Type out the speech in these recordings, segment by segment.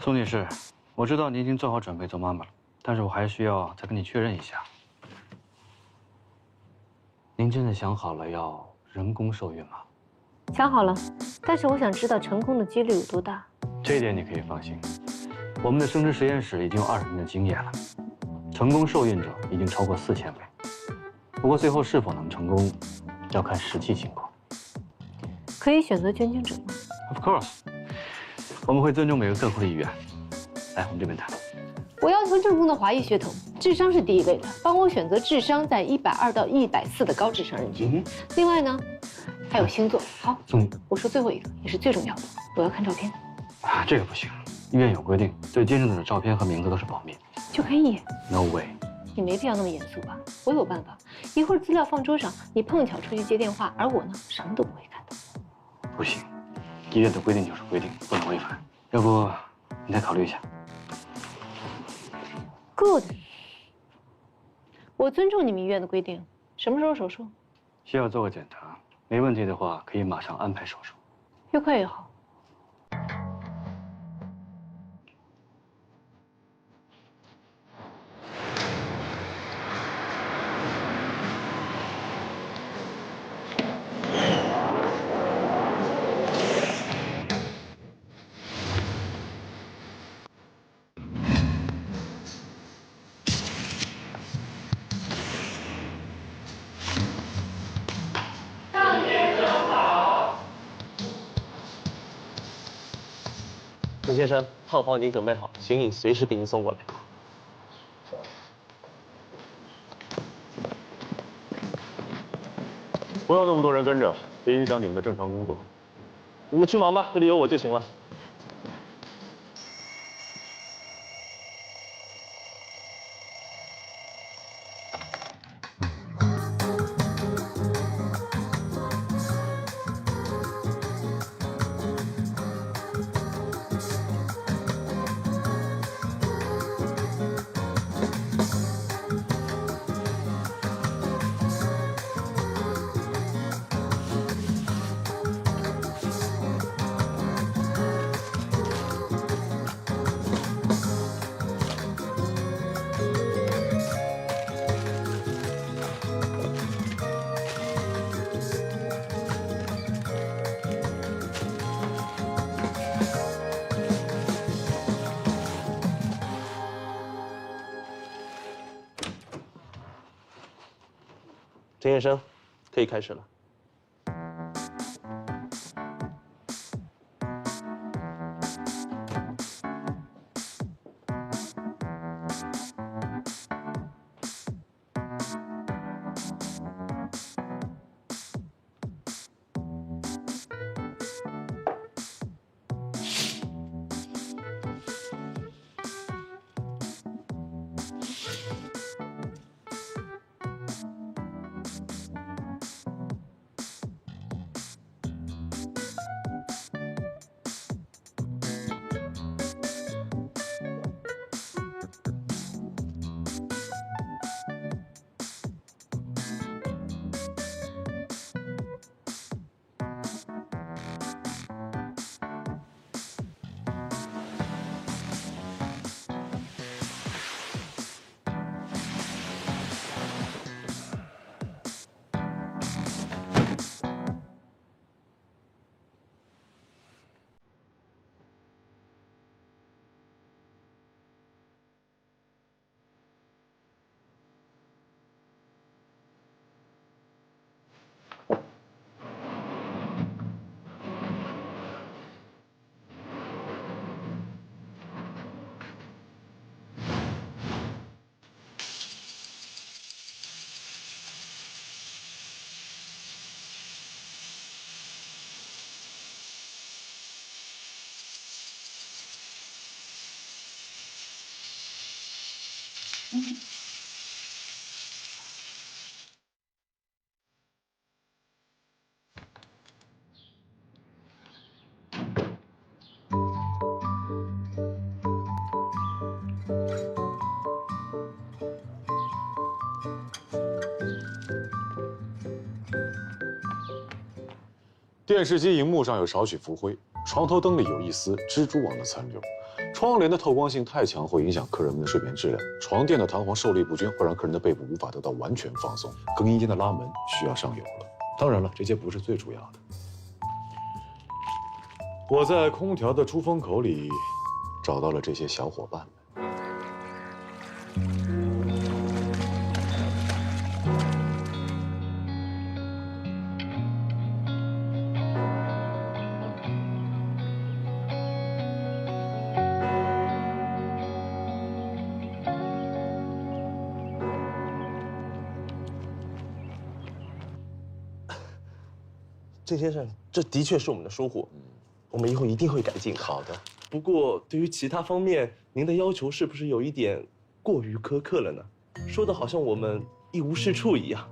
宋女士，我知道您已经做好准备做妈妈了，但是我还需要再跟你确认一下，您真的想好了要人工受孕吗？想好了，但是我想知道成功的几率有多大。这一点你可以放心，我们的生殖实验室已经有20年的经验了，成功受孕者已经超过4000位。不过最后是否能成功，要看实际情况。可以选择捐精者吗？ Of course， 我们会尊重每个客户的意愿。来，我们这边谈。我要求正宗的华裔血统，智商是第一位的，帮我选择智商在120到140的高智商人群。另外呢，还有星座。好，我说最后一个也是最重要的，我要看照片。啊，这个不行，医院有规定，对接生者的照片和名字都是保密。就看一眼。No way。你没必要那么严肃吧？我有办法。一会儿资料放桌上，你碰巧出去接电话，而我呢，什么都不会看到。不行，医院的规定就是规定，不能违反。要不你再考虑一下。Good。我尊重你们医院的规定。什么时候手术？需要做个检查，没问题的话可以马上安排手术。越快越好。陈先生，泡泡已经准备好，形影随时给您送过来。不要那么多人跟着，别影响你们的正常工作。你们去忙吧，这里有我就行了。陈先生，可以开始了。电视机荧幕上有少许浮灰，床头灯里有一丝蜘蛛网的残留，窗帘的透光性太强，会影响客人们的睡眠质量；床垫的弹簧受力不均，会让客人的背部无法得到完全放松。更衣间的拉门需要上油了。当然了，这些不是最主要的。我在空调的出风口里找到了这些小伙伴们。 郑先生，这的确是我们的疏忽，我们以后一定会改进的。好的，不过对于其他方面，您的要求是不是有一点过于苛刻了呢？说的好像我们一无是处一样。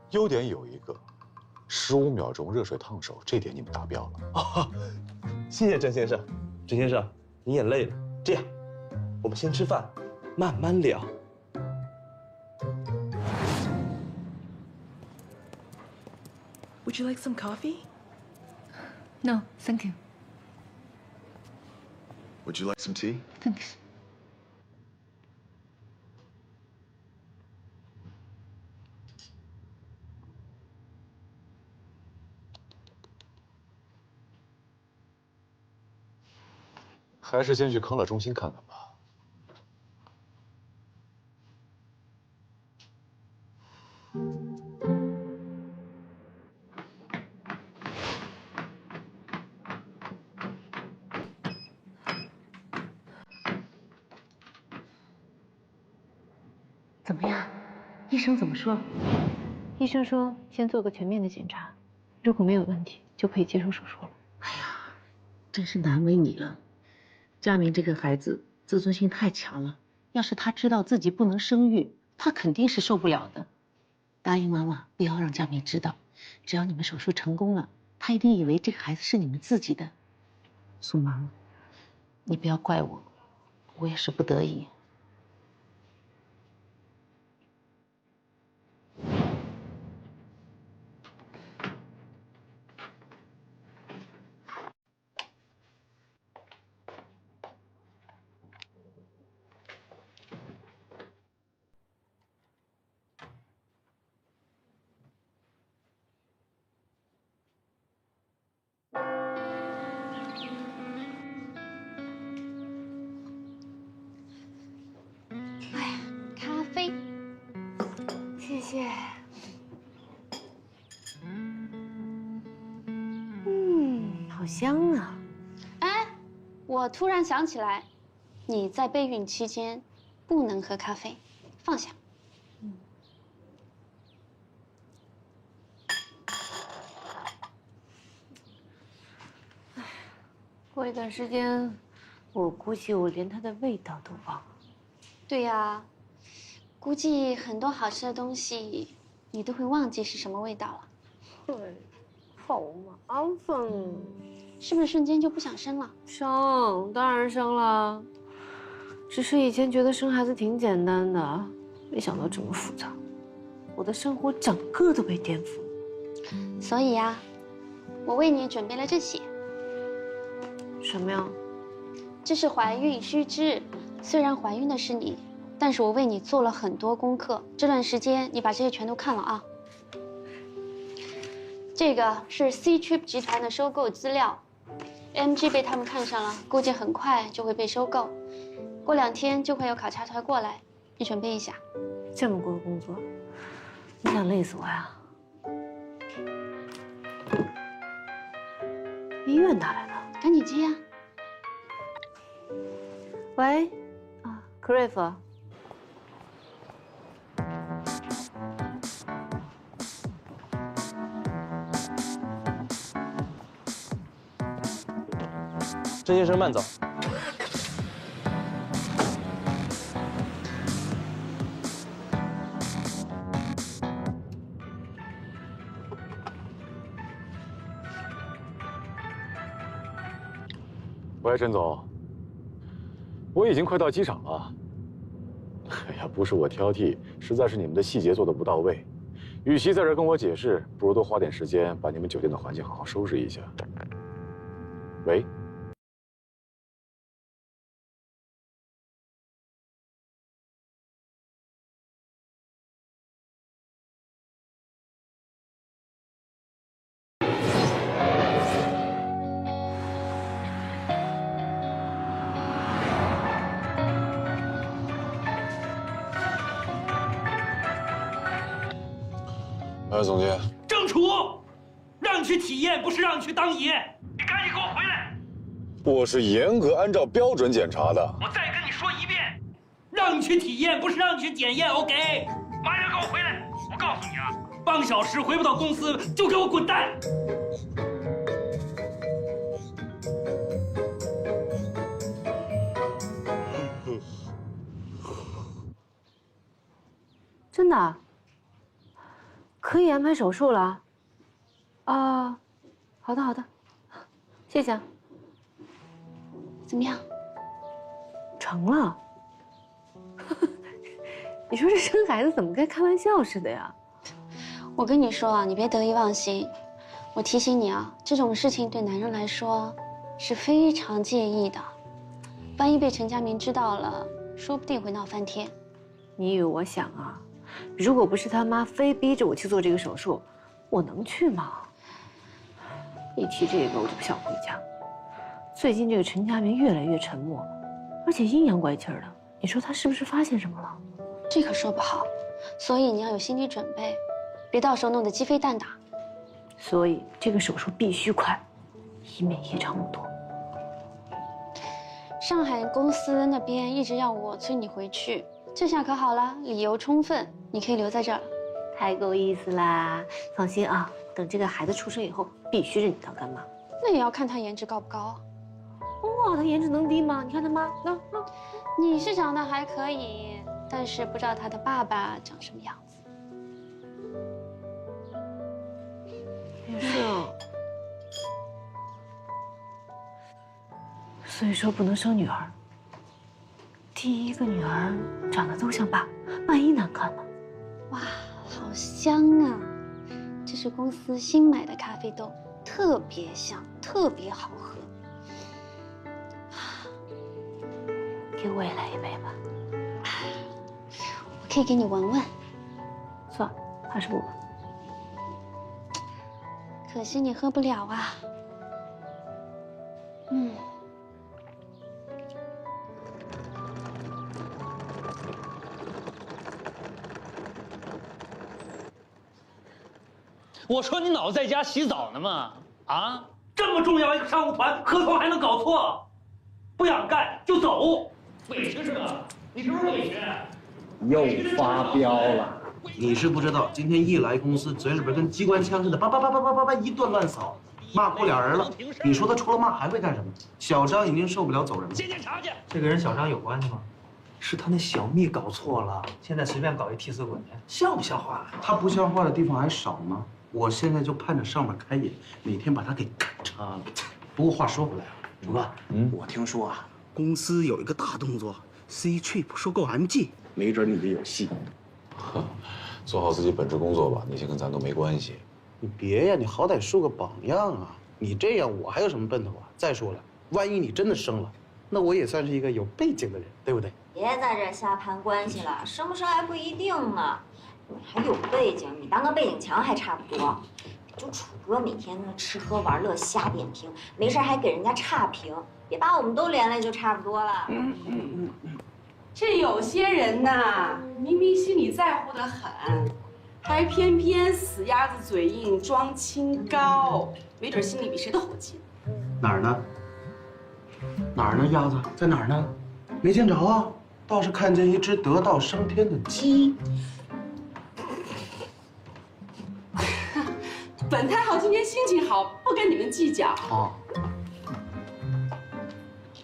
优点有一个，15秒钟热水烫手，这点你们达标了。哦，谢谢郑先生。郑先生，您也累了，这样，我们先吃饭，慢慢聊。 Would you like some coffee? No, thank you. Would you like some tea? Thanks. 还是先去康乐中心看看吧。怎么样？医生怎么说？医生说先做个全面的检查，如果没有问题，就可以接受手术了。哎呀，真是难为你了。佳明这个孩子自尊心太强了，要是他知道自己不能生育，他肯定是受不了的。答应妈妈，不要让佳明知道。只要你们手术成功了，他一定以为这个孩子是你们自己的。苏妈，你不要怪我，我也是不得已。 咖啡，谢谢。好香啊！哎，我突然想起来，你在备孕期间不能喝咖啡，放下。过一段时间，我估计我连它的味道都忘了。对呀，估计很多好吃的东西，你都会忘记是什么味道了。对，好麻烦。是不是瞬间就不想生了？生，当然生了。只是以前觉得生孩子挺简单的，没想到这么复杂。我的生活整个都被颠覆了。所以呀，我为你准备了这些。什么呀？这是怀孕须知。虽然怀孕的是你，但是我为你做了很多功课。这段时间你把这些全都看了啊。这个是 Ctrip 集团的收购资料 ，MG 被他们看上了，估计很快就会被收购。过2天就会有考察团过来，你准备一下。这么多工作，你想累死我呀？医院打来的，赶紧接呀！喂，啊 ，Cliff。郑先生慢走。喂，陈总，我已经快到机场了。哎呀，不是我挑剔，实在是你们的细节做得不到位。与其在这跟我解释，不如多花点时间把你们酒店的环境好好收拾一下。喂。哎，总监，郑楚，让你去体验，不是让你去当爷，你赶紧给我回来！我是严格按照标准检查的。我再跟你说一遍，让你去体验，不是让你去检验 ，OK？ 马上给我回来！我告诉你啊，半个小时回不到公司就给我滚蛋！真的？可以安排手术了？啊，好的好的，谢谢啊。怎么样？成了。你说这生孩子怎么跟开玩笑似的呀？我跟你说啊，你别得意忘形。我提醒你啊，这种事情对男人来说是非常介意的，万一被陈家明知道了，说不定会闹翻天。你以为我想啊？如果不是他妈非逼着我去做这个手术，我能去吗？一提这个我就不想回家。最近这个陈家明越来越沉默，而且阴阳怪气的。你说他是不是发现什么了？这可说不好，所以你要有心理准备，别到时候弄得鸡飞蛋打。所以这个手术必须快，以免夜长梦多。上海公司那边一直要我催你回去，这下可好了，理由充分，你可以留在这儿了。太够意思啦！放心啊，等这个孩子出生以后，必须认你当干妈。那也要看他颜值高不高啊。哇，他颜值能低吗？你看他妈，你是长得还可以，但是不知道他的爸爸长什么样子。也是啊。所以说不能生女儿。第一个女儿长得都像爸，万一难看呢？哇，好香啊！这是公司新买的咖啡豆，特别香，特别好喝。给我也来一杯吧。我可以给你闻闻。算了，还是不闻。可惜你喝不了啊。我说你脑子在家洗澡呢吗？啊，这么重要一个商务团，合同还能搞错？不想干就走，委屈是吧？你是不是委屈？又发飙了！你是不知道，今天一来公司，嘴里边跟机关枪似的，叭叭叭叭叭叭叭一顿乱扫，骂过俩人了。你说他除了骂还会干什么？小张已经受不了，走人了。接检查去。这个人小张有关系吗？是他那小蜜搞错了，现在随便搞一替死鬼，像不像话？他不像话的地方还少吗？我现在就盼着上面开眼，哪天把他给干叉了。不过话说回来啊，主哥，我听说啊，公司有一个大动作 ，Ctrip 收购 MG， 没准你的有戏。做好自己本职工作吧，那些跟咱都没关系。你别呀，你好歹树个榜样啊！你这样我还有什么奔头啊？再说了，万一你真的生了，那我也算是一个有背景的人，对不对？别在这瞎盘关系了，生不生还不一定呢。你还有背景，你当个背景墙还差不多。就楚哥每天那吃喝玩乐瞎点评，没事还给人家差评，别把我们都连累就差不多了。这有些人呐，明明心里在乎的很，还偏偏死鸭子嘴硬装清高，没准心里比谁都火气。哪儿呢？哪儿呢？鸭子在哪儿呢？没见着啊，倒是看见一只得道升天的鸡。本太后今天心情好，不跟你们计较。哦。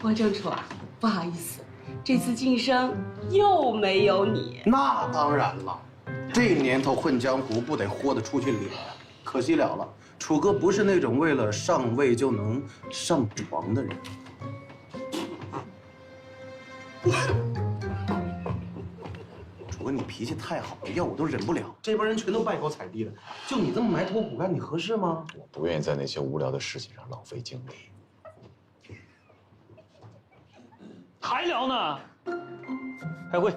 郭正楚啊，不好意思，这次晋升又没有你。那当然了，这年头混江湖不得豁得出去脸，可惜了了。楚哥不是那种为了上位就能上床的人。楚哥，你脾气太好了，要我都忍不了。这帮人全都拜高踩低的，就你这么埋头苦干，你合适吗？我不愿意在那些无聊的事情上浪费精力。还聊呢？开会。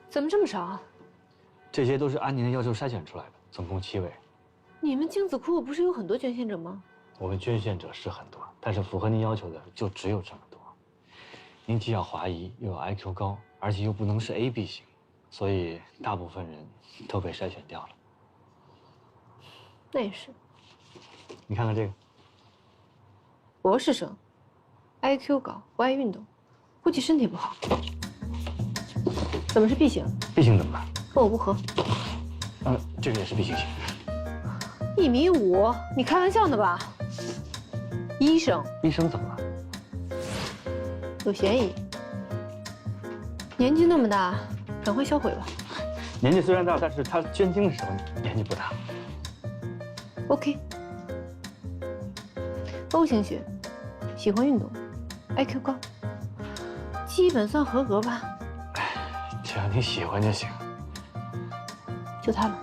怎么这么少啊？这些都是按您的要求筛选出来的，总共7位。你们精子库不是有很多捐献者吗？我们捐献者是很多，但是符合您要求的就只有这么多。您既要华裔，又有 IQ 高，而且又不能是 AB 型，所以大部分人都被筛选掉了。那也是。你看看这个，博士生 ，IQ 高，不爱运动，估计身体不好。怎么是 B 型 ？B 型怎么办？跟我不合。这个也是 B 型型。1.5米，你开玩笑呢吧？医生。医生怎么了？有嫌疑。年纪那么大，赶快销毁吧。年纪虽然大，但是他捐精的时候年纪不大。O 型血，喜欢运动 ，IQ 高，基本算合格吧。只要你喜欢就行。就他了。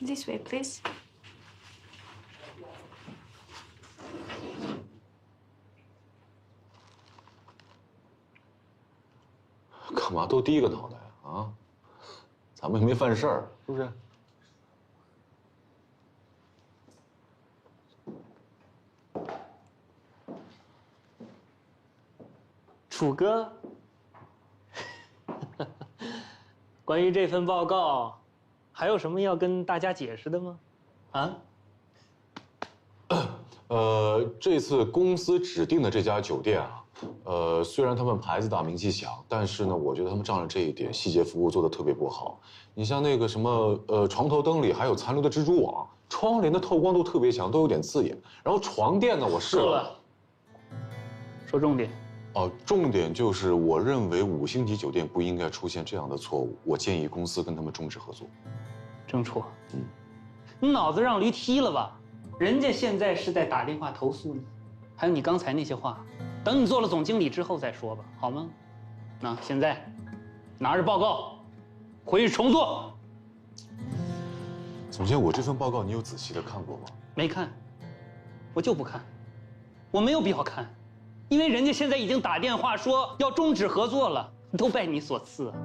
This way, please. 干嘛都低个脑袋啊？咱们又没犯事儿，是不是？楚哥，关于这份报告，还有什么要跟大家解释的吗？啊？这次公司指定的这家酒店啊，虽然他们牌子大名气响，但是呢，我觉得他们仗着这一点，细节服务做得特别不好。你像那个什么，床头灯里还有残留的蜘蛛网，窗帘的透光度特别强，都有点刺眼。然后床垫呢，我试了。说重点。哦，重点就是我认为5星级酒店不应该出现这样的错误，我建议公司跟他们终止合作。郑楚，你脑子让驴踢了吧？人家现在是在打电话投诉你，还有你刚才那些话，等你做了总经理之后再说吧，好吗？那现在拿着报告回去重做。总监，我这份报告你有仔细的看过吗？没看，我就不看，我没有必要看，因为人家现在已经打电话说要终止合作了，都拜你所赐啊。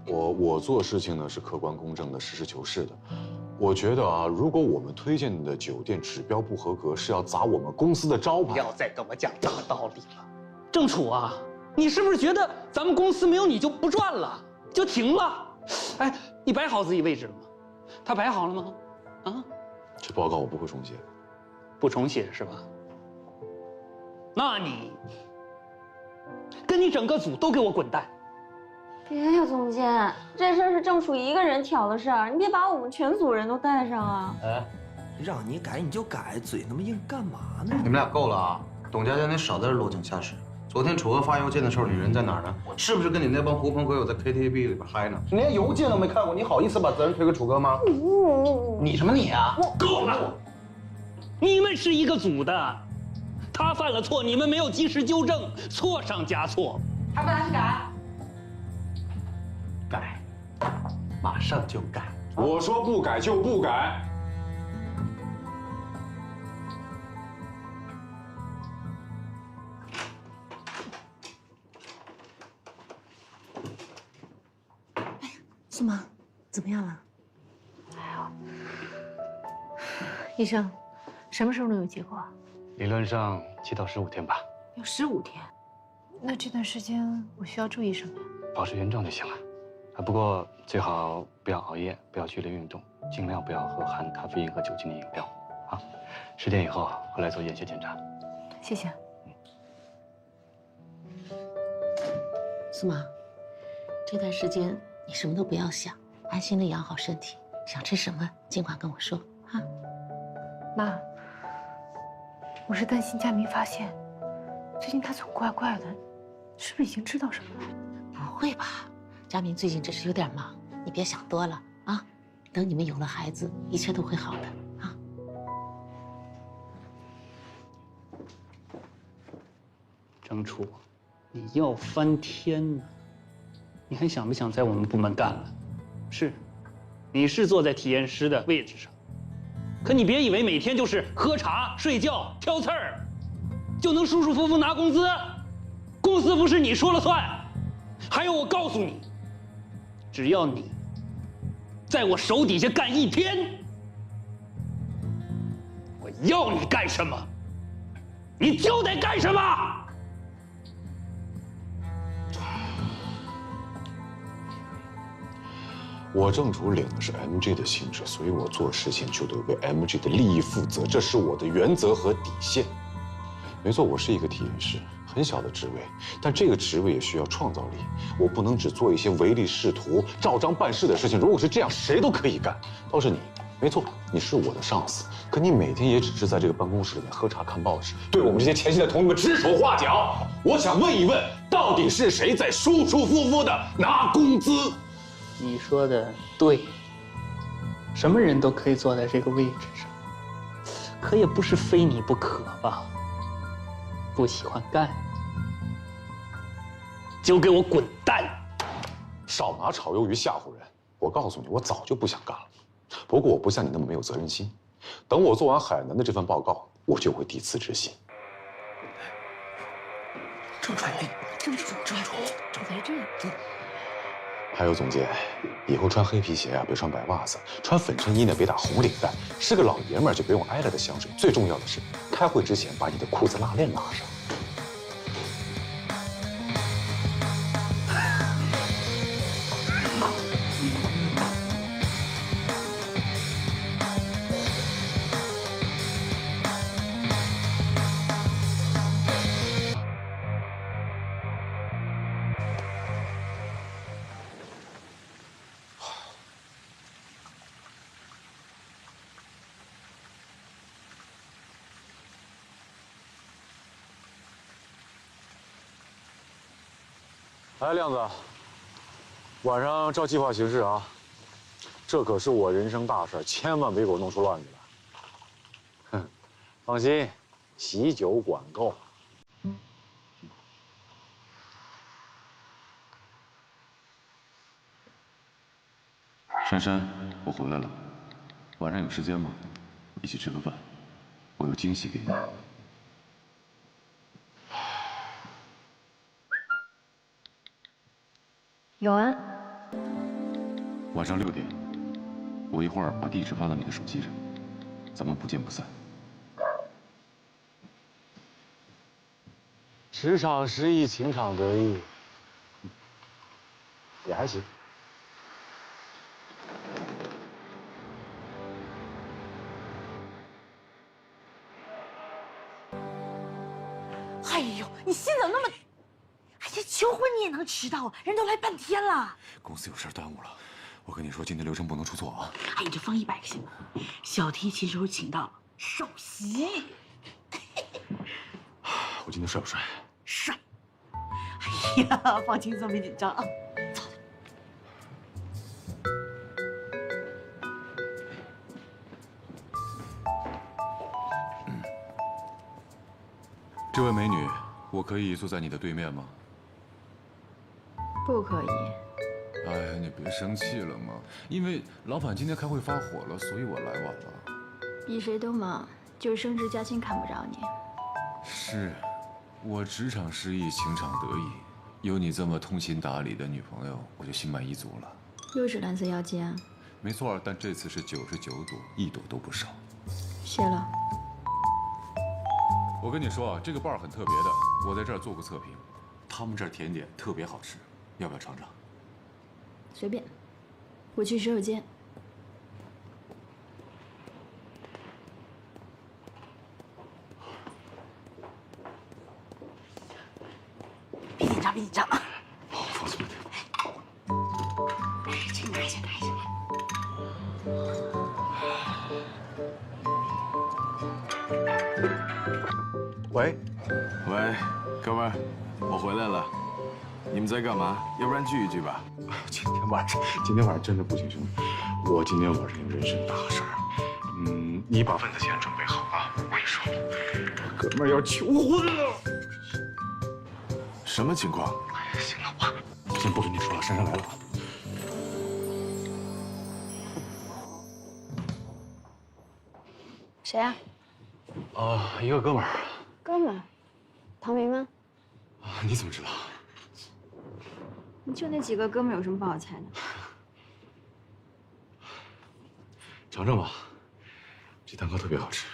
我做事情呢是客观公正的，实事求是的。我觉得啊，如果我们推荐的酒店指标不合格，是要砸我们公司的招牌。不要再跟我讲大道理了，郑楚啊，你是不是觉得咱们公司没有你就不赚了，就停了？哎，你摆好自己位置了吗？他摆好了吗？啊？这报告我不会重写，不重写是吧？那你跟你整个组都给我滚蛋！别呀，总监，这事儿是郑楚一个人挑的事儿，你别把我们全组人都带上啊！哎，让你改你就改，嘴那么硬干嘛呢？你们俩够了啊！董家佳，你少在这落井下石。昨天楚哥发邮件的时候，你人在哪儿呢？是不是跟你那帮狐朋狗友在 KTV 里边嗨呢？你连邮件都没看过，你好意思把责任推给楚哥吗？你什么你啊？够了！你们是一个组的，他犯了错，你们没有及时纠正，错上加错。还不拿去改？改，马上就改。我说不改就不改。苏妈，怎么样了？医生，什么时候能有结果啊？理论上7到15天吧。要15天？那这段时间我需要注意什么呀？保持原状就行了。不过最好不要熬夜，不要剧烈运动，尽量不要喝含咖啡因和酒精的饮料。啊，10天以后回来做验血检查。谢谢。苏妈，这段时间你什么都不要想，安心的养好身体，想吃什么尽管跟我说啊。妈，我是担心佳明发现，最近他总怪怪的，是不是已经知道什么了？不会吧？佳明最近只是有点忙，你别想多了啊。等你们有了孩子，一切都会好的啊。郑楚，你要翻天呢！你还想不想在我们部门干了？是，你是坐在体验师的位置上，可你别以为每天就是喝茶、睡觉、挑刺儿，就能舒舒服服拿工资。公司不是你说了算。还有，我告诉你，只要你在我手底下干1天，我要你干什么，你就得干什么。我正主领的是 MG 的性质，所以我做事情就得为 MG 的利益负责，这是我的原则和底线。没错，我是一个体验师，很小的职位，但这个职位也需要创造力。我不能只做一些唯利是图、照章办事的事情。如果是这样，谁都可以干。倒是你，没错，你是我的上司，可你每天也只是在这个办公室里面喝茶看报纸，对我们这些前线的同志们指手画脚。我想问一问，到底是谁在舒舒服服的拿工资？你说的对，什么人都可以坐在这个位置上，可也不是非你不可吧？不喜欢干，就给我滚蛋！少拿炒鱿鱼吓唬人！我告诉你，我早就不想干了。不过我不像你那么没有责任心，等我做完海南的这份报告，我就会递辞职信。正主在这里。还有总监，以后穿黑皮鞋啊，别穿白袜子；穿粉衬衣呢，别打红领带。是个老爷们儿就别用挨了的香水。最重要的是，开会之前把你的裤子拉链拉上。哎，亮子，晚上照计划行事啊！这可是我人生大事，千万别给我弄出乱子来。哼，放心，喜酒管够。珊珊，我回来了，晚上有时间吗？一起吃个饭，我有惊喜给你。有啊，晚上6点，我一会儿把地址发到你的手机上，咱们不见不散。职场失意，情场得意，也还行。哎呦，你心怎么那么……哎呀，求婚你也能迟到啊？人都来半天了。公司有事耽误了，我跟你说，今天流程不能出错啊。哎，你就放100个心吧。小提琴手请到了，首席。我今天帅不帅？帅。哎呀，放轻松，别紧张啊。走。这位美女，我可以坐在你的对面吗？不可以。哎呀，你别生气了嘛，因为老板今天开会发火了，所以我来晚了。比谁都忙，就是升职加薪看不着你。是，我职场失意，情场得意，有你这么通情达理的女朋友，我就心满意足了。又是蓝色妖姬啊？没错，但这次是99朵，1朵都不少。谢了。我跟你说啊，这个 bar 很特别的，我在这儿做过测评，他们这儿甜点特别好吃，要不要尝尝？随便，我去洗手间。别紧张，别紧张啊！放松点。这个拿一下，拿一下。喂，哥们儿，我回来了。你们在干嘛？要不然聚一聚吧。今天晚上真的不行，兄弟，我今天晚上有人生大事儿。你把份子钱准备好啊！我跟你说，哥们儿要求婚了。什么情况？行了，我先不跟你说了，珊珊来了。谁啊？一个哥们儿。哥们儿，唐明吗？你怎么知道？你就那几个哥们儿有什么不好猜的？尝尝吧，这蛋糕特别好吃。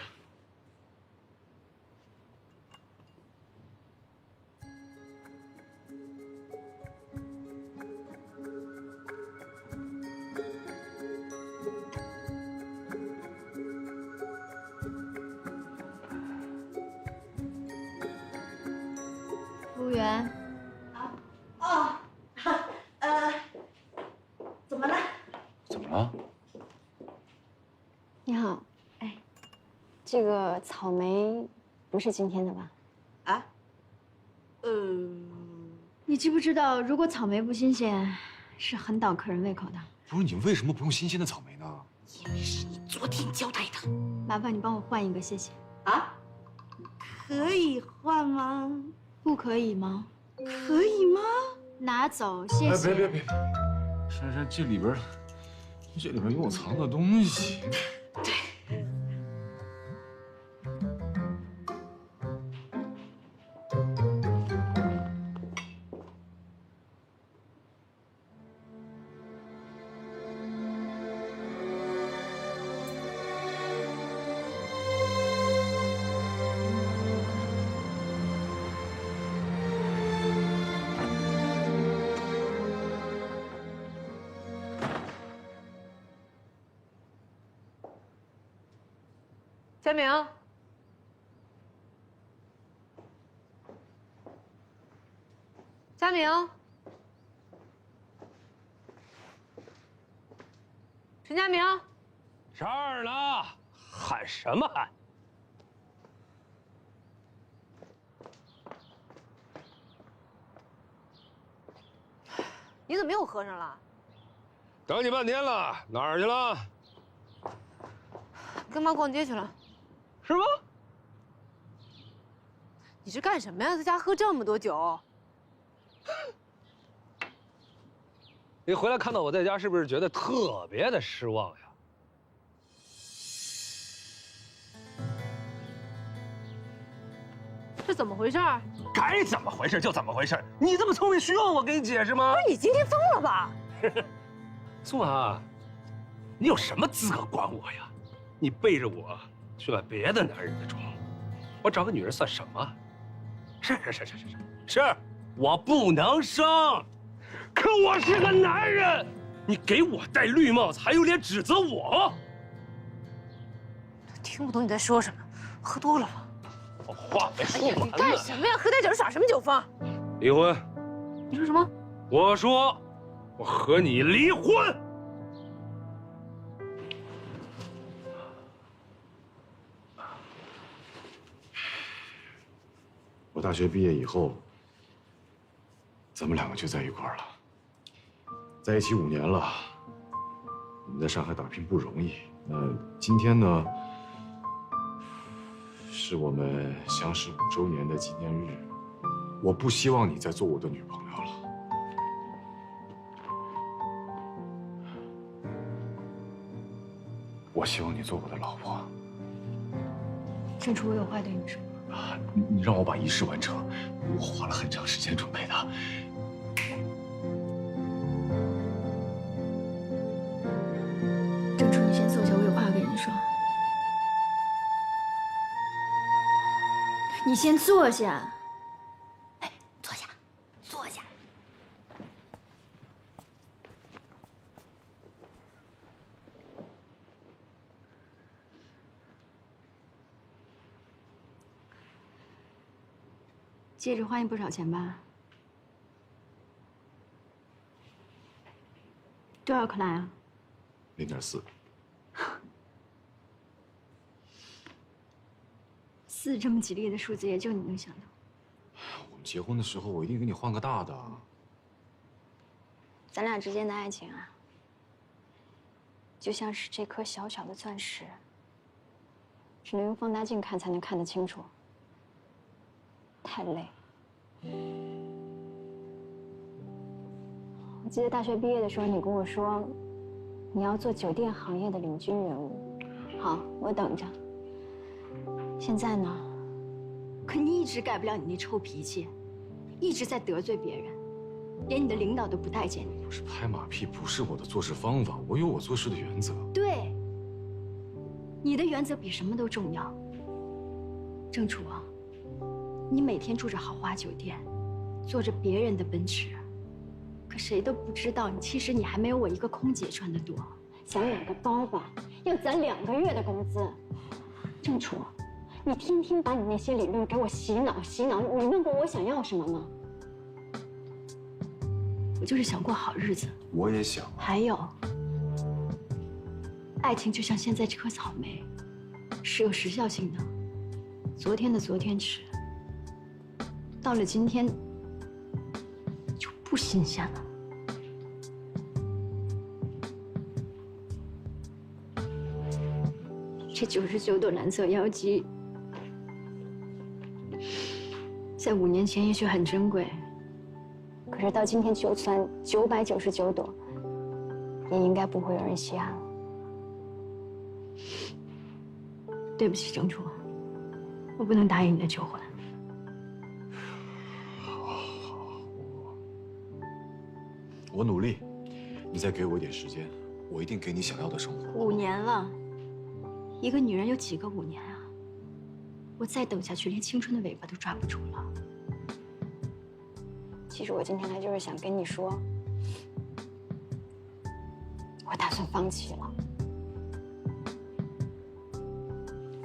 怎么了？你好，哎，这个草莓不是今天的吧？啊？你知不知道，如果草莓不新鲜，是很倒客人胃口的。不是你为什么不用新鲜的草莓呢？因为是你昨天交代的。麻烦你帮我换一个，谢谢。啊？可以换吗？不可以吗？可以吗？拿走，谢谢。别！珊珊，这里边有我藏的东西。对。佳明，佳明，陈佳明，这儿呢，喊什么喊？你怎么又喝上了？等你半天了，哪儿去了？跟妈逛街去了。是吗？你是干什么呀？在家喝这么多酒？你回来看到我在家，是不是觉得特别的失望呀？这怎么回事？该怎么回事就怎么回事。你这么聪明，需要我给你解释吗？不是你今天疯了吧？苏麻，你有什么资格管我呀？你背着我去买别的男人的床，我找个女人算什么？是，我不能生，可我是个男人，你给我戴绿帽子，还有脸指责我？听不懂你在说什么，喝多了吧？我话没说完呢。你干什么呀？喝点酒耍什么酒疯？离婚。你说什么？我说，我和你离婚。我大学毕业以后，咱们两个就在一块儿了，在一起5年了。我们在上海打拼不容易。那今天呢，是我们相识5周年的纪念日。我不希望你再做我的女朋友了。我希望你做我的老婆。郑楚，我有话对你说。你让我把仪式完成，我花了很长时间准备的。郑楚，你先坐下，我有话跟你说。你先坐下。哎，坐下，坐下。戒指花你不少钱吧？多少克拉啊0.4。4这么吉利的数字，也就你能想到。我们结婚的时候，我一定给你换个大的。咱俩之间的爱情啊，就像是这颗小小的钻石，只能用放大镜看才能看得清楚。太累。我记得大学毕业的时候，你跟我说，你要做酒店行业的领军人物。好，我等着。现在呢？可你一直改不了你那臭脾气，一直在得罪别人，连你的领导都不待见你。不是拍马屁，不是我的做事方法，我有我做事的原则。对，你的原则比什么都重要。郑楚啊，你每天住着豪华酒店，坐着别人的奔驰，可谁都不知道，其实你还没有我一个空姐赚得多。想买个包吧，要攒2个月的工资。郑楚，你天天把你那些理论给我洗脑洗脑，你问过我想要什么吗？我就是想过好日子。我也想。还有，爱情就像现在这颗草莓，是有时效性的。昨天的昨天吃，到了今天就不新鲜了。这99朵蓝色妖姬，在5年前也许很珍贵，可是到今天，就算999朵，也应该不会有人稀罕了。对不起，郑楚，我不能答应你的求婚。我努力，你再给我一点时间，我一定给你想要的生活。 5年了，一个女人有几个5年啊？我再等下去，连青春的尾巴都抓不住了。其实我今天来就是想跟你说，我打算放弃了，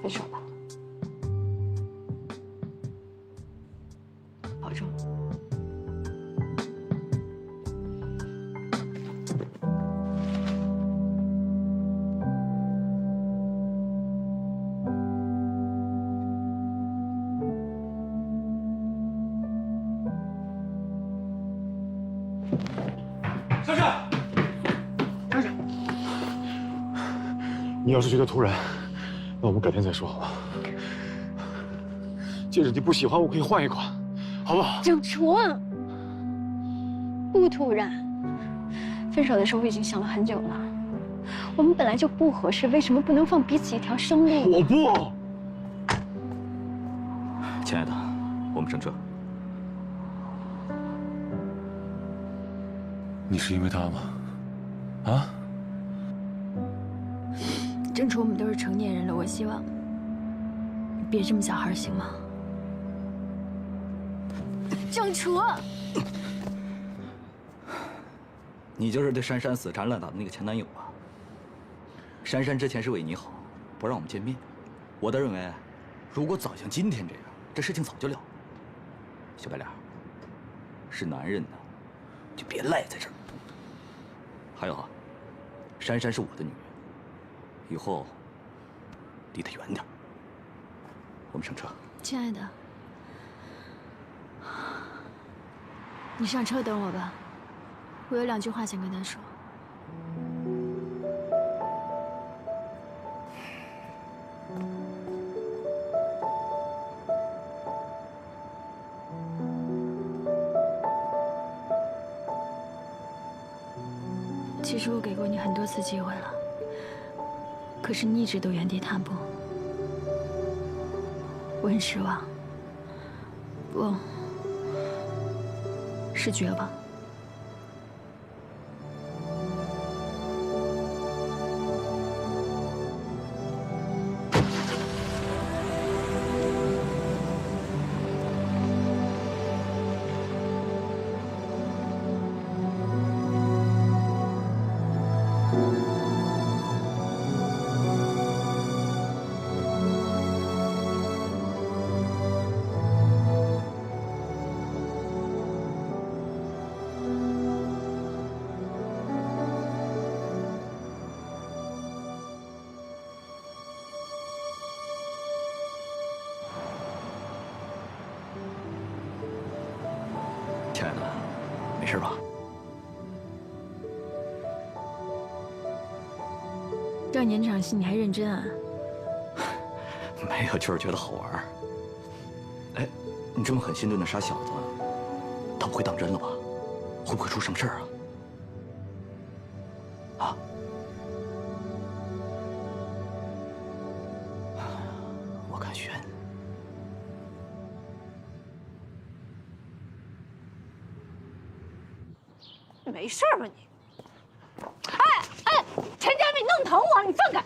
分手吧，保重。珊珊，珊珊，你要是觉得突然，那我们改天再说，好吧？戒指你不喜欢，我可以换一款，好不好？郑楚，不突然。分手的时候我已经想了很久了，我们本来就不合适，为什么不能放彼此一条生路？我不。亲爱的，我们上车。 你是因为他吗？啊？郑楚，我们都是成年人了，我希望你别这么小孩，行吗？郑楚，你就是对珊珊死缠烂打的那个前男友吧？珊珊之前是为你好，不让我们见面。我倒认为，如果早像今天这样，这事情早就了。小白脸，是男人呢，就别赖在这儿。 还有啊，珊珊是我的女人，以后离她远点。我们上车。亲爱的，你上车等我吧，我有2句话想跟他说。其实我给过你很多次机会了，可是你一直都原地踏步，我很失望，不，是绝望。亲爱的，没事吧？让你演场戏你还认真啊？没有，就是觉得好玩。哎，你这么狠心对那傻小子，他不会当真了吧？会不会出什么事儿啊？啊？我看悬。 没事吧你？哎，陈佳敏弄疼我，你放开！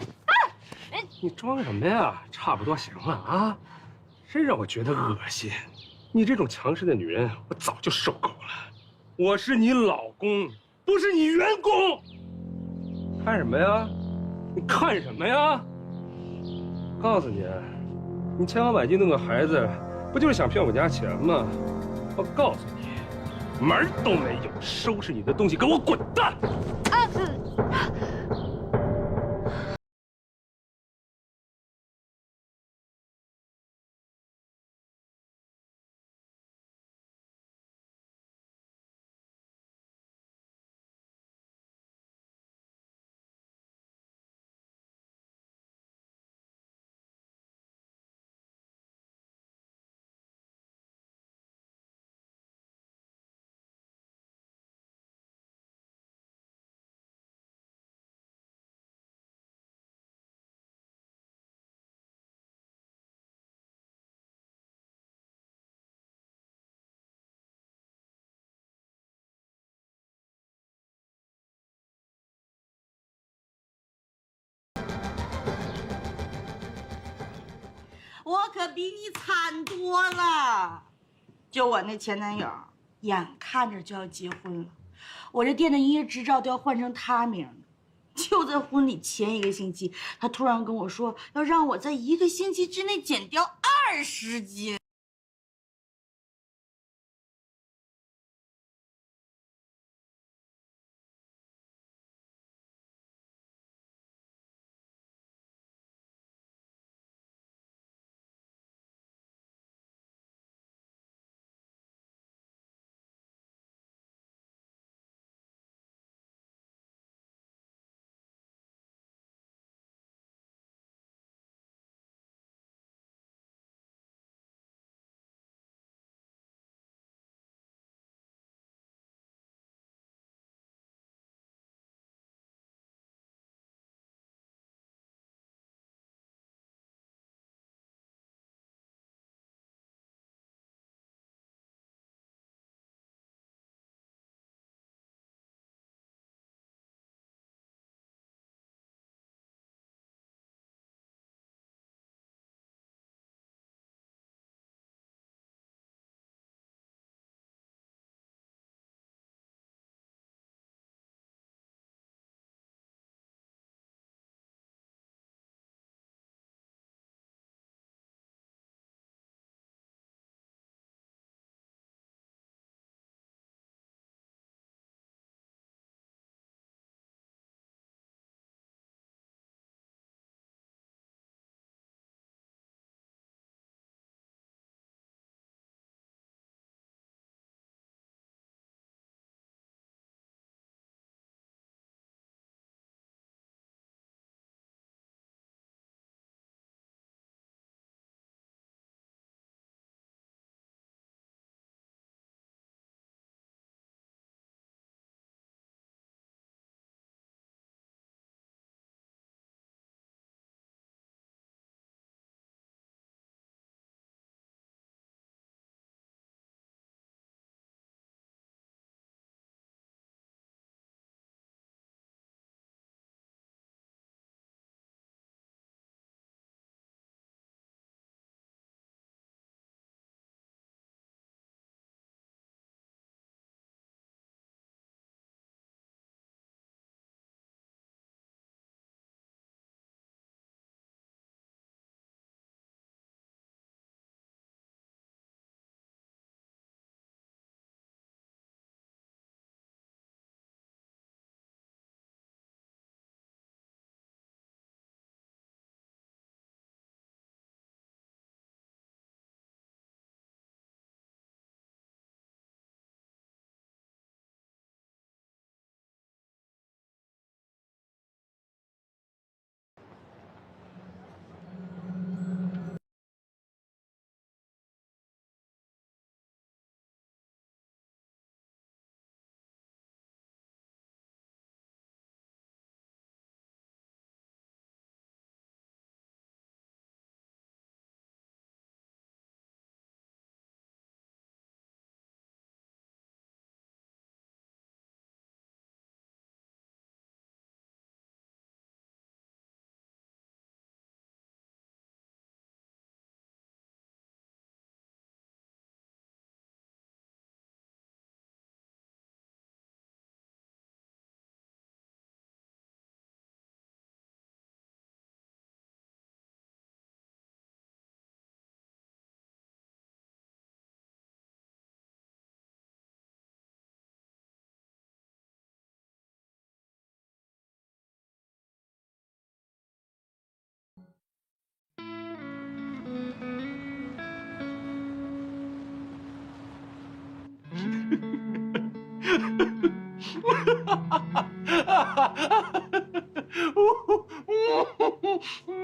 你装什么呀？差不多行了啊！真让我觉得恶心。你这种强势的女人，我早就受够了。我是你老公，不是你员工。看什么呀？你看什么呀？告诉你，你千方百计弄个孩子，不就是想骗我家钱吗？我告诉你，门儿都没有！收拾你的东西，给我滚蛋！我可比你惨多了。就我那前男友，眼看着就要结婚了，我这店的营业执照都要换成他名了。就在婚礼前1个星期，他突然跟我说，要让我在1个星期之内减掉20斤。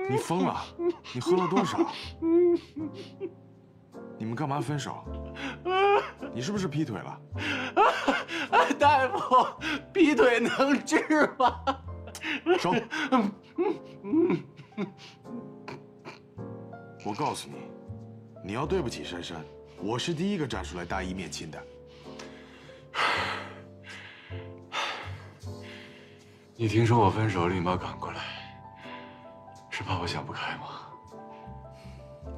你疯了？你喝了多少？你们干嘛分手？你是不是劈腿了？大夫，劈腿能治吗？收。我告诉你，你要对不起珊珊，我是第一个站出来大义灭亲的。你听说我分手，立马赶过来，是怕我想不开吗？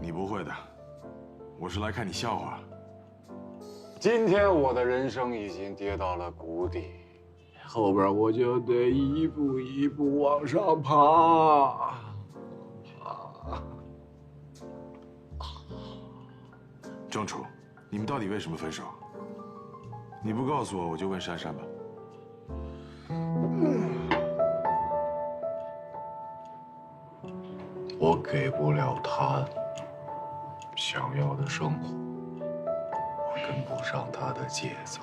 你不会的，我是来看你笑话。今天我的人生已经跌到了谷底，后边我就得一步一步往上爬。郑楚，你们到底为什么分手？你不告诉我，我就问珊珊吧。我给不了她想要的生活，我跟不上她的节奏。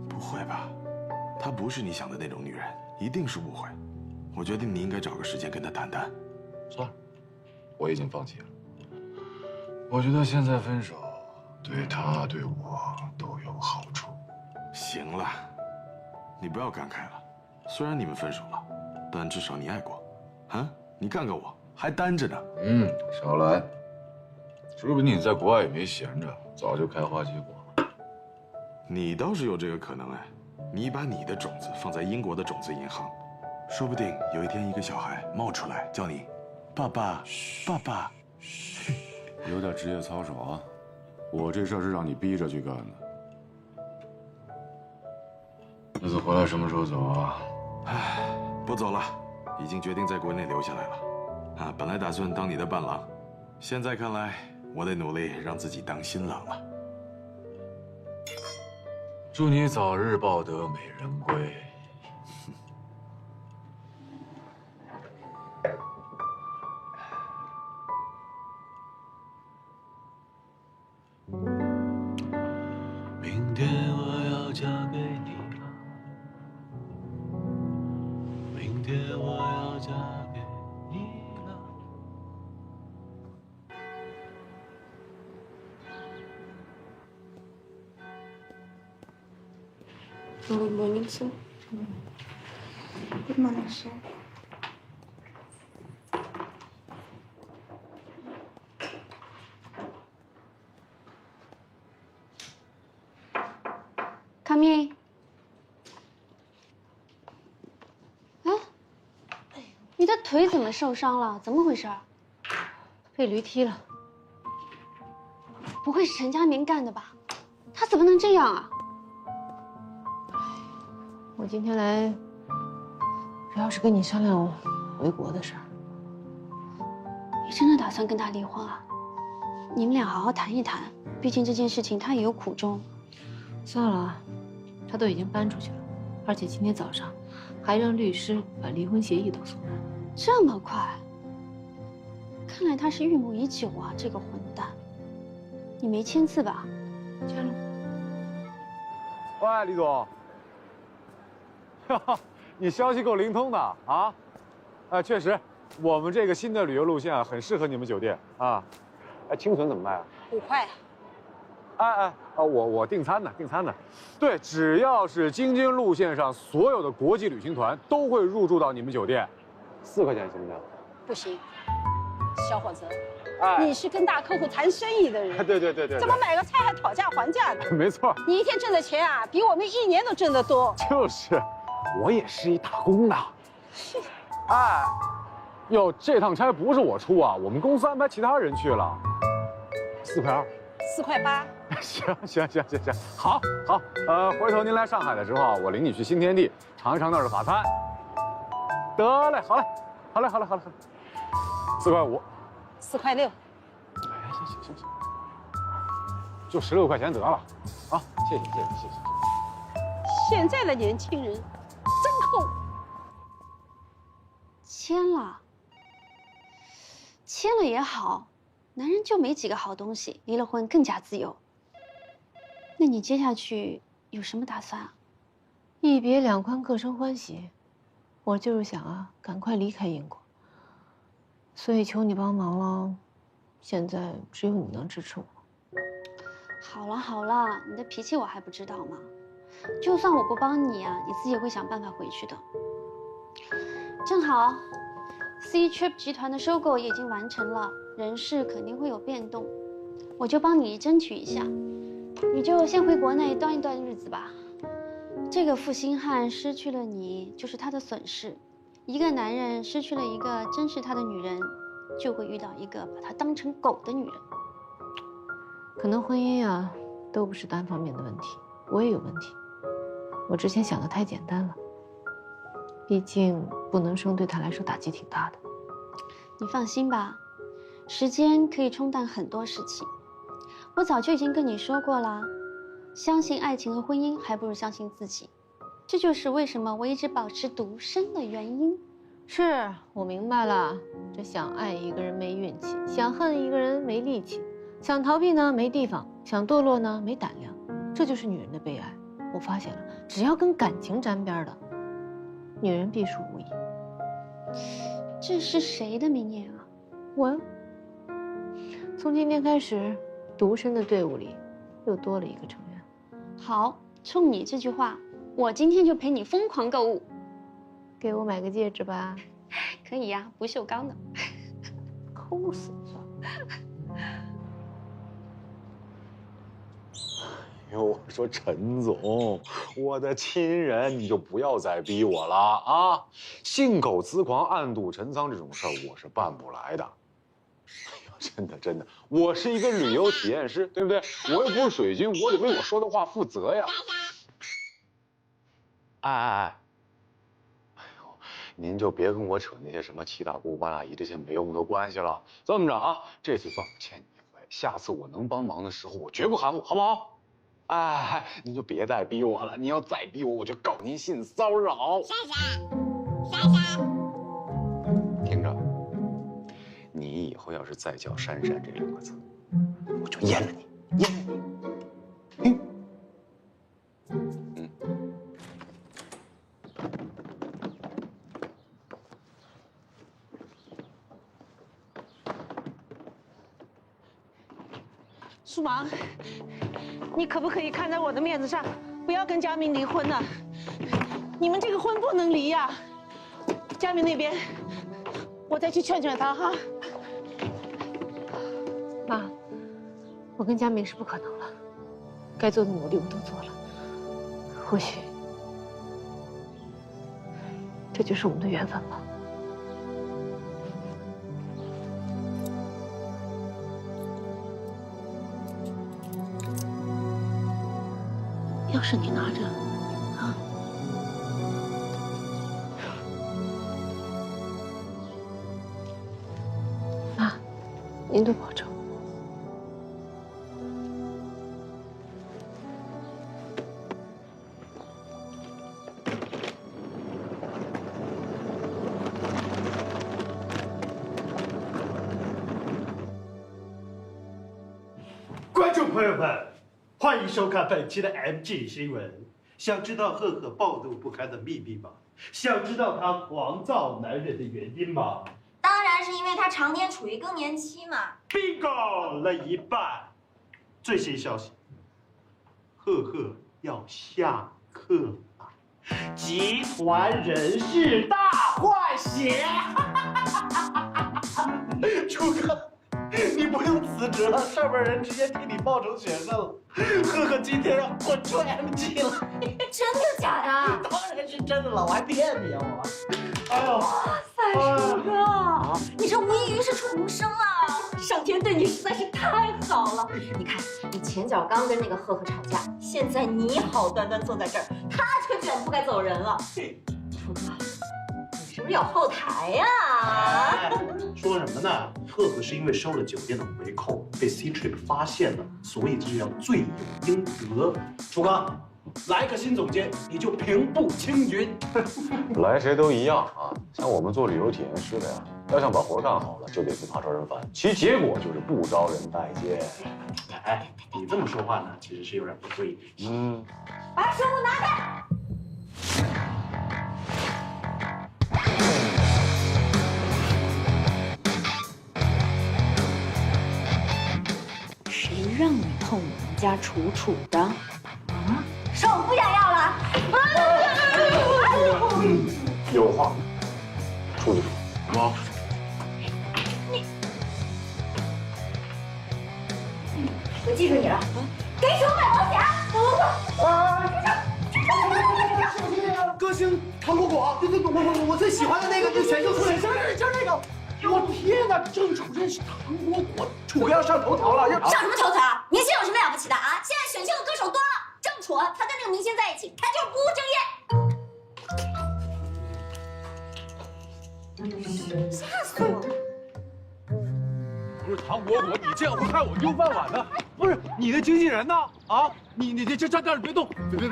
不会吧？她不是你想的那种女人，一定是误会。我决定你应该找个时间跟她谈谈。算了，我已经放弃了。我觉得现在分手，对她对我都有好处。行了，你不要感慨了。虽然你们分手了，但至少你爱过。啊，你干个我，还单着呢。少来，说不定你在国外也没闲着，早就开花结果了。你倒是有这个可能哎，你把你的种子放在英国的种子银行，说不定有一天一个小孩冒出来叫你爸爸，爸爸。有点职业操守啊！我这事儿是让你逼着去干的。儿子回来什么时候走啊？唉，不走了，已经决定在国内留下来了。啊，本来打算当你的伴郎，现在看来我得努力让自己当新郎了。祝你早日抱得美人归。明天我要嫁给你了，明天我要嫁给你了。Good morning, sir. Good morning, sir. Come in。哎，你的腿怎么受伤了？怎么回事？被驴踢了。不会是陈家明干的吧？他怎么能这样啊？我今天来，主要是跟你商量回国的事儿。你真的打算跟他离婚啊？你们俩好好谈一谈，毕竟这件事情他也有苦衷。算了，他都已经搬出去了，而且今天早上还让律师把离婚协议都送来。这么快？看来他是预谋已久啊，这个混蛋！你没签字吧？签了。喂，李总。你消息够灵通的啊！确实，我们这个新的旅游路线啊，很适合你们酒店啊。清存怎么卖啊5块啊。我订餐的，订餐的。对，只要是京津路线上所有的国际旅行团都会入住到你们酒店，4块钱行不行？不行，小伙子，你是跟大客户谈生意的人，对，怎么买个菜还讨价还价的？没错，你一天挣的钱啊，比我们1年都挣得多。就是，我也是一打工的。哟，这趟差不是我出啊，我们公司安排其他人去了。4块2，4块8。行，好，回头您来上海的时候，我领你去新天地尝一尝那儿的法餐。得嘞，好嘞，4块5，4块6。哎，行，就16块钱得了，啊，谢谢。现在的年轻人真抠。签了也好，男人就没几个好东西，离了婚更加自由。那你接下去有什么打算啊？一别两宽，各生欢喜。我就是想啊，赶快离开英国，所以求你帮忙了。现在只有你能支持我。好了，你的脾气我还不知道吗？就算我不帮你啊，你自己也会想办法回去的。正好 ，Ctrip 集团的收购也已经完成了，人事肯定会有变动，我就帮你争取一下。你就先回国内端一段日子吧。这个负心汉失去了你，就是他的损失。一个男人失去了一个珍视他的女人，就会遇到一个把他当成狗的女人。可能婚姻啊，都不是单方面的问题，我也有问题。我之前想的太简单了，毕竟不能生对他来说打击挺大的。你放心吧，时间可以冲淡很多事情。我早就已经跟你说过了，相信爱情和婚姻还不如相信自己。这就是为什么我一直保持独身的原因。是我明白了，这想爱一个人没运气，想恨一个人没力气，想逃避呢没地方，想堕落呢没胆量，这就是女人的悲哀。我发现了，只要跟感情沾边的，女人必输无疑。这是谁的名言啊？我。从今天开始，独身的队伍里又多了一个成员。好，冲你这句话，我今天就陪你疯狂购物。给我买个戒指吧。可以呀，不锈钢的。抠死你！哎呦，我说陈总，我的亲人，你就不要再逼我了啊！信口雌狂、暗度陈仓这种事儿，我是办不来的。哎呦，真的，我是一个旅游体验师，对不对？我又不是水军，我得为我说的话负责呀。哎呦，您就别跟我扯那些什么七大姑八大姨这些没用的关系了。这么着啊，这次算我欠你一回，下次我能帮忙的时候，我绝不含糊，好不好？哎，您就别再逼我了，您要再逼我，我就告您性骚扰。珊珊，听着，你以后要是再叫珊珊这2个字，我就阉了你，阉了你。苏芒，你可不可以看在我的面子上，不要跟佳明离婚呢？你们这个婚不能离呀！佳明那边，我再去劝劝他哈。妈，我跟佳明是不可能了，该做的努力我都做了，或许这就是我们的缘分吧。要是你拿着，啊，妈，您多保重。观众朋友们，欢迎收看本期的 MG 新闻。想知道赫赫暴怒不堪的秘密吗？想知道他狂躁难忍的原因吗？当然是因为他常年处于更年期嘛。bingo 了一半。最新消息，赫赫要下课了，集团人事大换血。楚哥，你不用辞职了，上面人直接替你报成学生了。赫赫今天要混出 MG 了。真的假的？当然是真的了，我还骗你啊我。哎呦，哇塞，楚哥，你这无异于是重生了，上天对你实在是太好了。你看，你前脚刚跟那个赫赫吵架，现在你好端端坐在这儿，他却卷铺盖走人了。楚哥，你是不是有后台呀？说什么呢？赫赫是因为收了酒店的回扣，被 C-Trip 发现了，所以这叫罪有应得。楚哥，来个新总监，你就平步青云。来谁都一样啊，像我们做旅游体验师的呀，要想把活干好了，就得不怕招人烦，其结果就是不招人待见。哎，你这么说话呢，其实是有点不对的。把食物拿开。谁让你碰我们家楚楚的？啊，说我不想要了。有话出去说，好不好？我记住你了，给手买保险。歌星唐果果，对，我最喜欢的那个，就选秀出来，就是这个。我天哪，郑楚认识唐国国，楚哥要上头条了，要上什么头条？明星有什么了不起的啊？现在选秀的歌手多了，郑楚他跟那个明星在一起，他就是不务正业。吓死我了！不是唐国国，你这样会害我丢饭碗的。不是你的经纪人呢？啊，你这站着别动，别，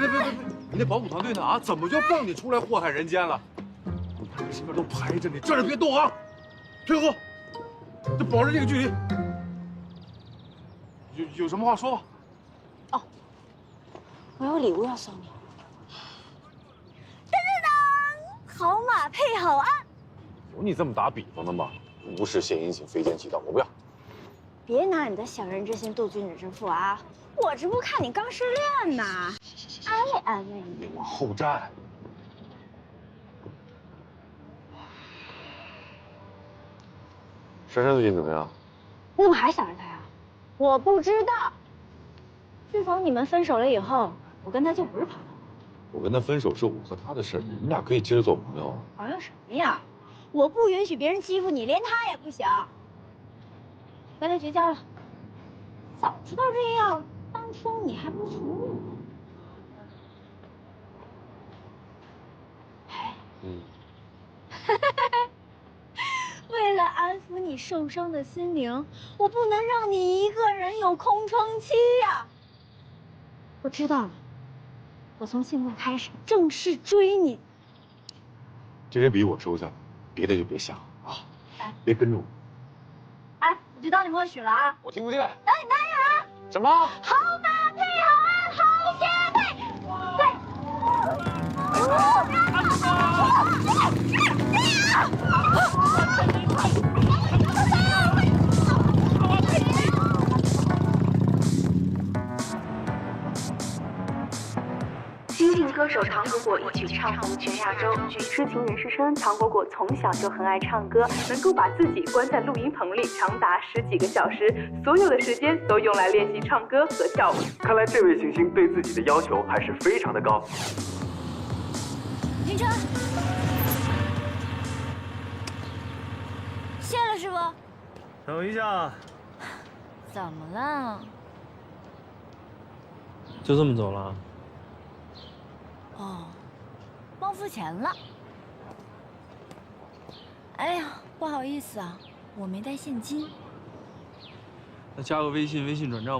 你那保姆团队呢？啊，怎么就放你出来祸害人间了？我身边都排着你，站着别动啊！配合，就保持这个距离。有什么话说吧。哦，我有礼物要送你。噔噔噔，好马配好鞍。有你这么打比方的吗？无事献殷勤，非奸即盗，我不要。别拿你的小人之心度君子之腹啊！我这不看你刚失恋呢，安慰安慰你。往后站。珊珊最近怎么样？你怎么还想着他呀？我不知道。自从你们分手了以后，我跟他就不是朋友。我跟他分手是我和他的事儿，你们俩可以接着做朋友。朋友什么呀？我不允许别人欺负你，连他也不行。跟他绝交了。早知道这样，当初你还不服我。为了安抚你受伤的心灵，我不能让你一个人有空窗期呀。我知道了，我从现在开始正式追你。这支笔我收下了，别的就别想啊，别跟着我。哎，我就当你默许了啊。我听不见。那你答应啊？什么？好马配好鞍，好鞋配。新晋歌手唐国国一曲唱红全亚洲。据知情人士称，唐国国从小就很爱唱歌，能够把自己关在录音棚里长达10几个小时，所有的时间都用来练习唱歌和跳舞。看来这位行星对自己的要求还是非常的高。停车！谢了，师傅。等一下，怎么了？就这么走了？哦，忘付钱了。哎呀，不好意思啊，我没带现金。那加个微信，微信转账。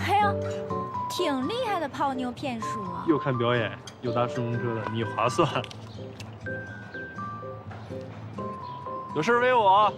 哎呀，挺厉害的泡妞骗术啊！又看表演又搭顺风车的，你划算。有事微我。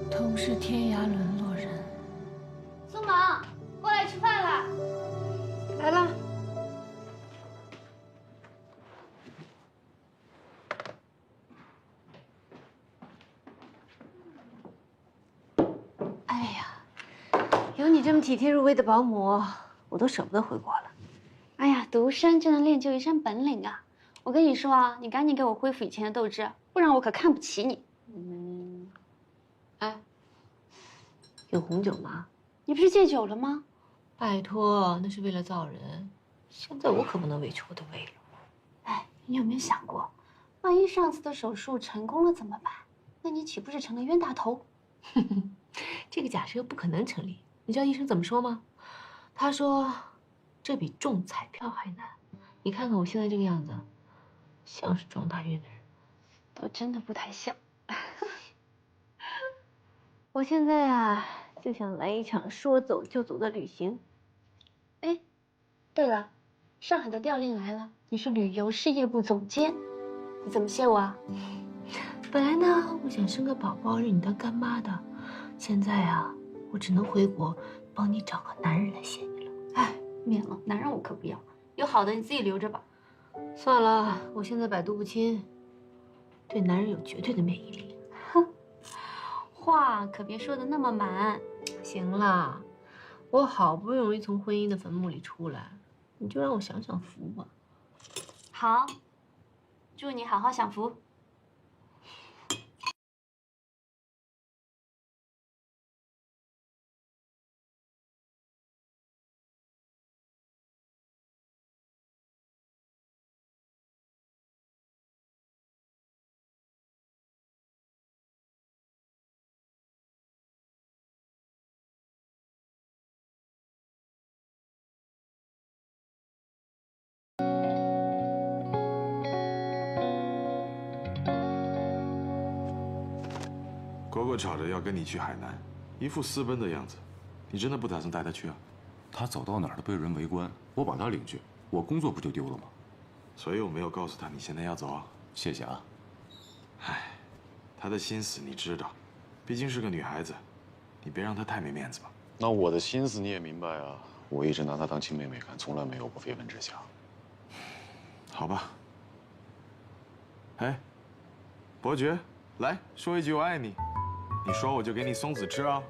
同是天涯沦落人。苏芒，过来吃饭了。来了。哎呀，有你这么体贴入微的保姆，我都舍不得回国了。哎呀，独身就能练就一身本领啊！我跟你说啊，你赶紧给我恢复以前的斗志，不然我可看不起你。哎，有红酒吗？你不是戒酒了吗？拜托，那是为了造人。现在我可不能委屈我的胃了。哎，你有没有想过，万一上次的手术成功了怎么办？那你岂不是成了冤大头？这个假设不可能成立。你知道医生怎么说吗？他说，这比中彩票还难。你看看我现在这个样子，像是撞大运的人。都真的不太像。我现在啊，就想来一场说走就走的旅行。哎，对了，上海的调令来了，你是旅游事业部总监，你怎么谢我啊？本来呢，我想生个宝宝认你当干妈的，现在啊，我只能回国帮你找个男人来谢你了。哎，免了，男人我可不要，有好的你自己留着吧。算了，我现在百毒不侵，对男人有绝对的免疫力。哼，话可别说的那么满。行了，我好不容易从婚姻的坟墓里出来，你就让我享享福吧。好，祝你好好享福。果果吵着要跟你去海南，一副私奔的样子，你真的不打算带他去啊？他走到哪儿都被人围观，我把他领去，我工作不就丢了吗？所以我没有告诉他你现在要走啊。谢谢啊。唉，他的心思你知道，毕竟是个女孩子，你别让她太没面子吧。那我的心思你也明白啊，我一直拿她当亲妹妹看，从来没有过绯闻之想。好吧。哎，伯爵，来说一句我爱你。你说我就给你松子吃啊，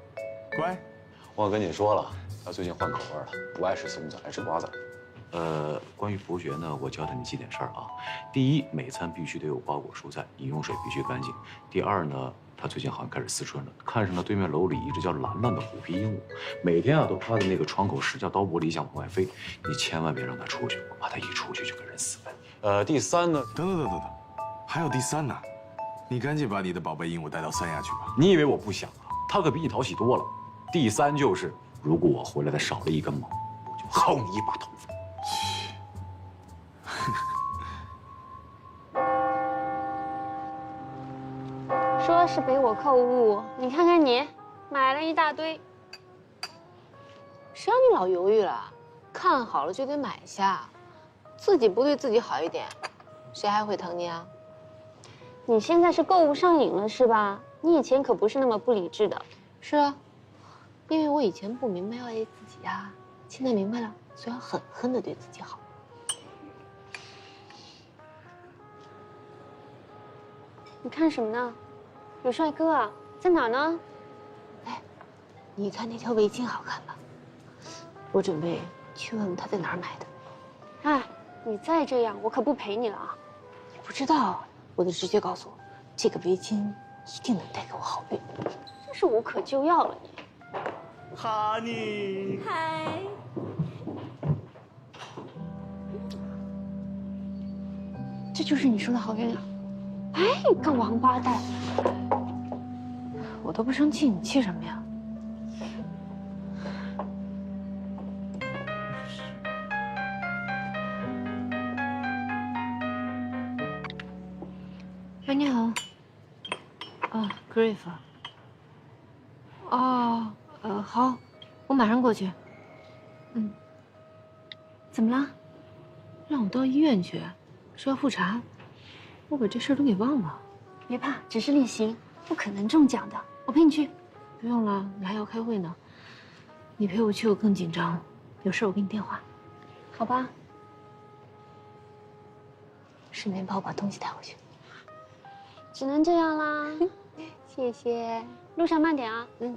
乖。忘跟你说了，他最近换口味了，不爱吃松子，爱吃瓜子。关于伯爵呢，我教他你几点事儿啊。第一，每餐必须得有包果蔬菜，饮用水必须干净。第二呢，他最近好像开始思春了，看上了对面楼里一只叫兰兰的虎皮鹦鹉，每天啊都趴在那个窗口使劲叨玻璃想往外飞。你千万别让他出去，我怕他一出去就跟人私奔。第三呢，等，还有第三呢。你赶紧把你的宝贝鹦鹉带到三亚去吧。你以为我不想啊？他可比你讨喜多了。第三就是，如果我回来他少了一根毛，我就薅你一把头发。说是北我购物，你看看你，买了一大堆。谁让你老犹豫了？看好了就得买下，自己不对自己好一点，谁还会疼你啊？你现在是购物上瘾了是吧？你以前可不是那么不理智的。是啊，因为我以前不明白要爱自己呀，现在明白了，所以要狠狠的对自己好。你看什么呢？有帅哥啊，在哪儿呢？哎，你看那条围巾好看吧？我准备去问问他在哪儿买的。哎，你再这样，我可不陪你了啊！你不知道。我的直觉告诉我，这个围巾一定能带给我好运。真是无可救药了你。哈尼，嗨，这就是你说的好运啊！哎，你个王八蛋！我都不生气，你气什么呀？哎，你好。啊 ，Grief。哦，好，我马上过去。嗯。怎么了？让我到医院去，说要复查，我把这事儿都给忘了。别怕，只是例行，不可能中奖的。我陪你去。不用了，你还要开会呢。你陪我去，我更紧张。有事我给你电话。好吧。顺便帮我把东西带回去。只能这样啦，谢谢。路上慢点啊。嗯。